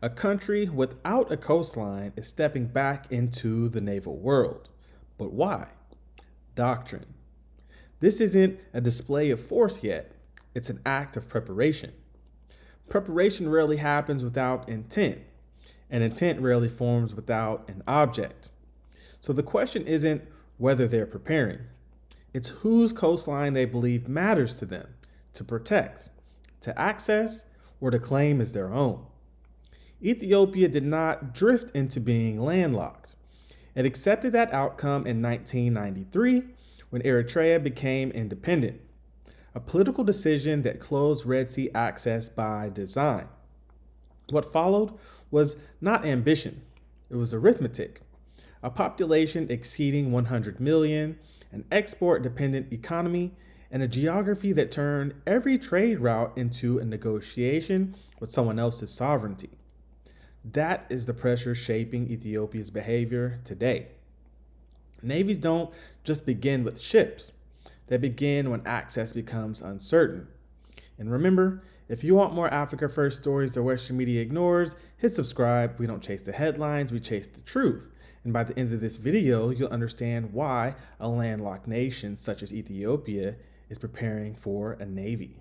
A country without a coastline is stepping back into the naval world. But why? Doctrine. This isn't a display of force yet, it's an act of preparation. Preparation rarely happens without intent, and intent rarely forms without an object. So the question isn't whether they're preparing, it's whose coastline they believe matters to them to protect, to access, or to claim as their own. Ethiopia did not drift into being landlocked. It accepted that outcome in 1993 when Eritrea became independent, a political decision that closed Red Sea access by design. What followed was not ambition, it was arithmetic. A population exceeding 100 million, an export-dependent economy, and a geography that turned every trade route into a negotiation with someone else's sovereignty. That is the pressure shaping Ethiopia's behavior today. Navies don't just begin with ships. They begin when access becomes uncertain. And remember, if you want more Africa First stories that Western media ignores, hit subscribe. We don't chase the headlines, we chase the truth. And by the end of this video, you'll understand why a landlocked nation such as Ethiopia is preparing for a navy.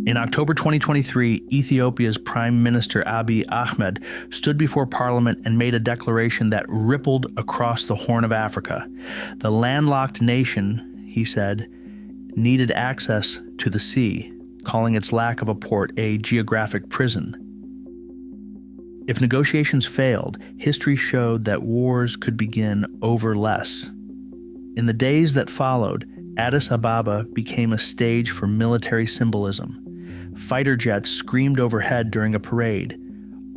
In October 2023, Ethiopia's Prime Minister Abiy Ahmed stood before Parliament and made a declaration that rippled across the Horn of Africa. The landlocked nation, he said, needed access to the sea, calling its lack of a port a geographic prison. If negotiations failed, history showed that wars could begin over less. In the days that followed, Addis Ababa became a stage for military symbolism. Fighter jets screamed overhead during a parade.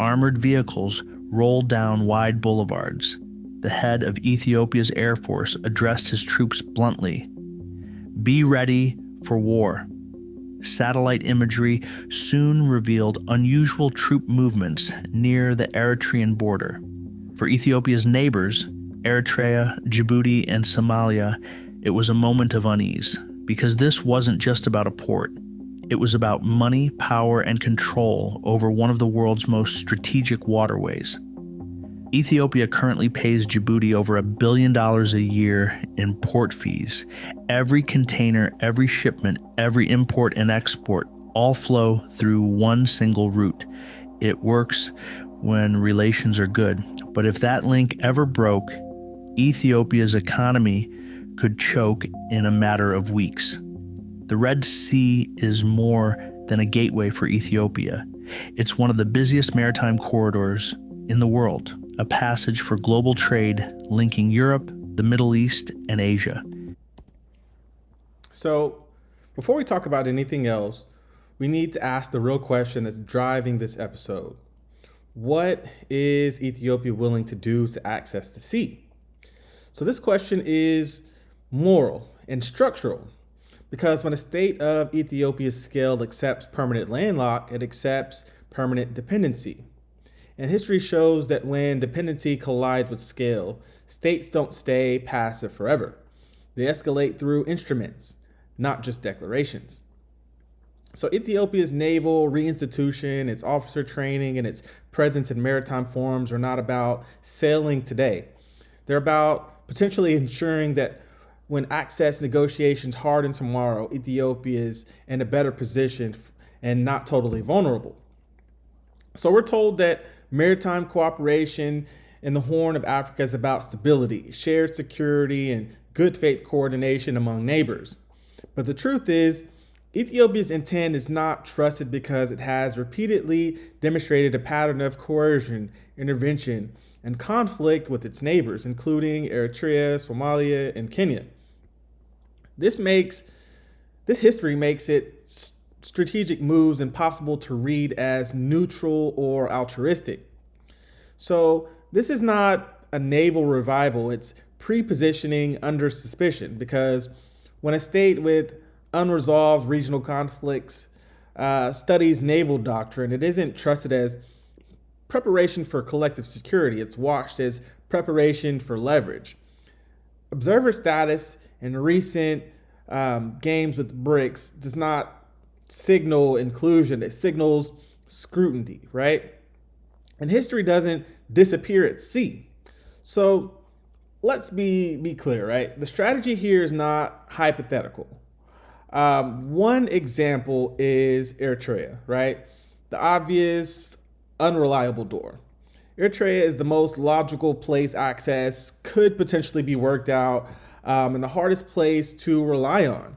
Armored vehicles rolled down wide boulevards. The head of Ethiopia's Air Force addressed his troops bluntly. "Be ready for war." Satellite imagery soon revealed unusual troop movements near the Eritrean border. For Ethiopia's neighbors, Eritrea, Djibouti, and Somalia, it was a moment of unease, because this wasn't just about a port. It was about money, power, and control over one of the world's most strategic waterways. Ethiopia currently pays Djibouti over $1 billion a year in port fees. Every container, every shipment, every import and export all flow through one single route. It works when relations are good, but if that link ever broke, Ethiopia's economy could choke in a matter of weeks. The Red Sea is more than a gateway for Ethiopia. It's one of the busiest maritime corridors in the world, a passage for global trade linking Europe, the Middle East, and Asia. So, before we talk about anything else, we need to ask the real question that's driving this episode. What is Ethiopia willing to do to access the sea? So this question is moral and structural, because when a state of Ethiopia's scale accepts permanent landlock, it accepts permanent dependency. And history shows that when dependency collides with scale, states don't stay passive forever. They escalate through instruments, not just declarations. So Ethiopia's naval reinstitution, its officer training, and its presence in maritime forums are not about sailing today. They're about potentially ensuring that when access negotiations harden tomorrow, Ethiopia is in a better position and not totally vulnerable. So we're told that maritime cooperation in the Horn of Africa is about stability, shared security, and good faith coordination among neighbors. But the truth is, Ethiopia's intent is not trusted because it has repeatedly demonstrated a pattern of coercion, intervention, and conflict with its neighbors, including Eritrea, Somalia, and Kenya. This history makes it strategic moves impossible to read as neutral or altruistic. So this is not a naval revival, it's pre-positioning under suspicion, because when a state with unresolved regional conflicts studies naval doctrine, it isn't trusted as preparation for collective security, it's watched as preparation for leverage. Observer status in recent games with BRICS does not signal inclusion. It signals scrutiny, right? And history doesn't disappear at sea. So let's be clear, right? The strategy here is not hypothetical. One example is Eritrea, right? The obvious unreliable door. Eritrea is the most logical place access could potentially be worked out, and the hardest place to rely on.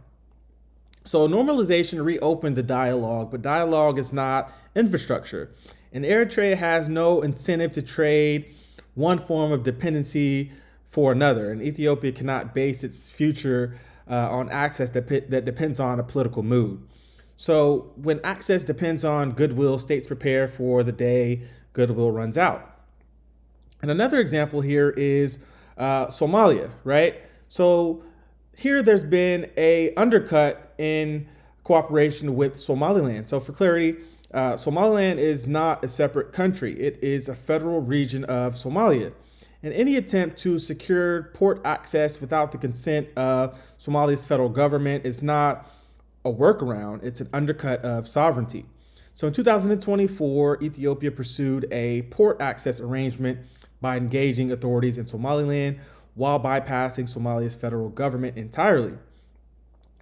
So normalization reopened the dialogue, but dialogue is not infrastructure. And Eritrea has no incentive to trade one form of dependency for another. And Ethiopia cannot base its future on access that depends on a political mood. So when access depends on goodwill, states prepare for the day goodwill runs out. And another example here is Somalia, right? So here there's been a undercut in cooperation with Somaliland. So for clarity, Somaliland is not a separate country. It is a federal region of Somalia. And any attempt to secure port access without the consent of Somalia's federal government is not a workaround, it's an undercut of sovereignty. So in 2024, Ethiopia pursued a port access arrangement by engaging authorities in Somaliland while bypassing Somalia's federal government entirely.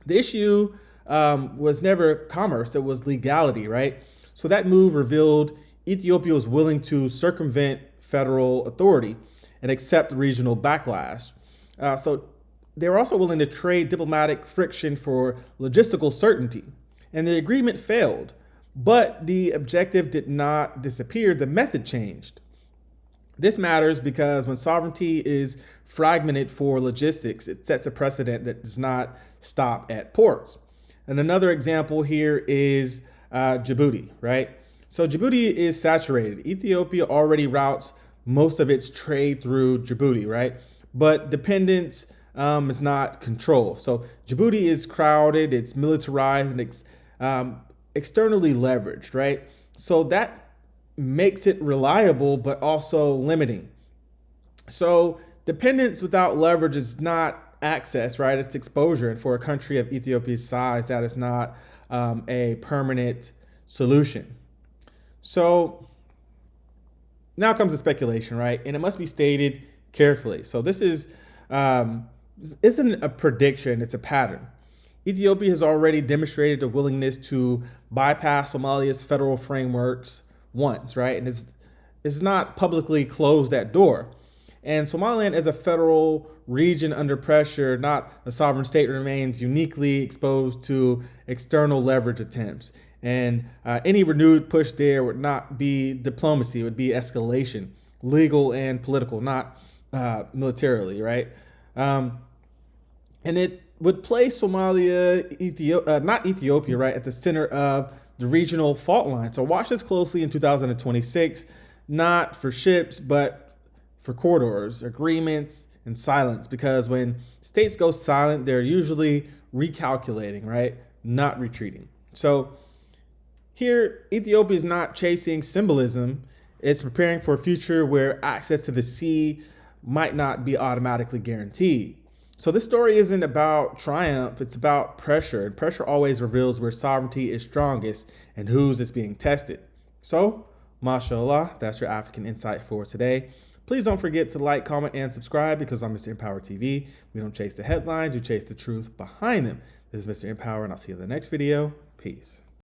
The issue was never commerce, it was legality, right? So that move revealed Ethiopia was willing to circumvent federal authority and accept regional backlash. So they were also willing to trade diplomatic friction for logistical certainty. And the agreement failed, but the objective did not disappear, the method changed. This matters because when sovereignty is fragmented for logistics, it sets a precedent that does not stop at ports. And another example here is Djibouti, right? So Djibouti is saturated. Ethiopia already routes most of its trade through Djibouti, right? But dependence is not control. So Djibouti is crowded, it's militarized, and externally leveraged, right? So that makes it reliable, but also limiting. So dependence without leverage is not access, right? It's exposure. And for a country of Ethiopia's size, that is not a permanent solution. So now comes the speculation, right? And it must be stated carefully. So this isn't a prediction, it's a pattern. Ethiopia has already demonstrated a willingness to bypass Somalia's federal frameworks once, right? And it's not publicly closed that door. And Somaliland, as a federal region under pressure, not a sovereign state, remains uniquely exposed to external leverage attempts. And any renewed push there would not be diplomacy, it would be escalation, legal and political, not militarily, right? And it would place Somalia, not Ethiopia, right, at the center of the regional fault line. So watch this closely in 2026, not for ships, but for corridors, agreements, and silence. Because when states go silent, they're usually recalculating, right? Not retreating. So here, Ethiopia is not chasing symbolism. It's preparing for a future where access to the sea might not be automatically guaranteed. So this story isn't about triumph, it's about pressure. And pressure always reveals where sovereignty is strongest and whose is being tested. So, mashallah, that's your African insight for today. Please don't forget to like, comment, and subscribe because I'm Mr. EmpowerTV. We don't chase the headlines, we chase the truth behind them. This is Mr. Empower, and I'll see you in the next video. Peace.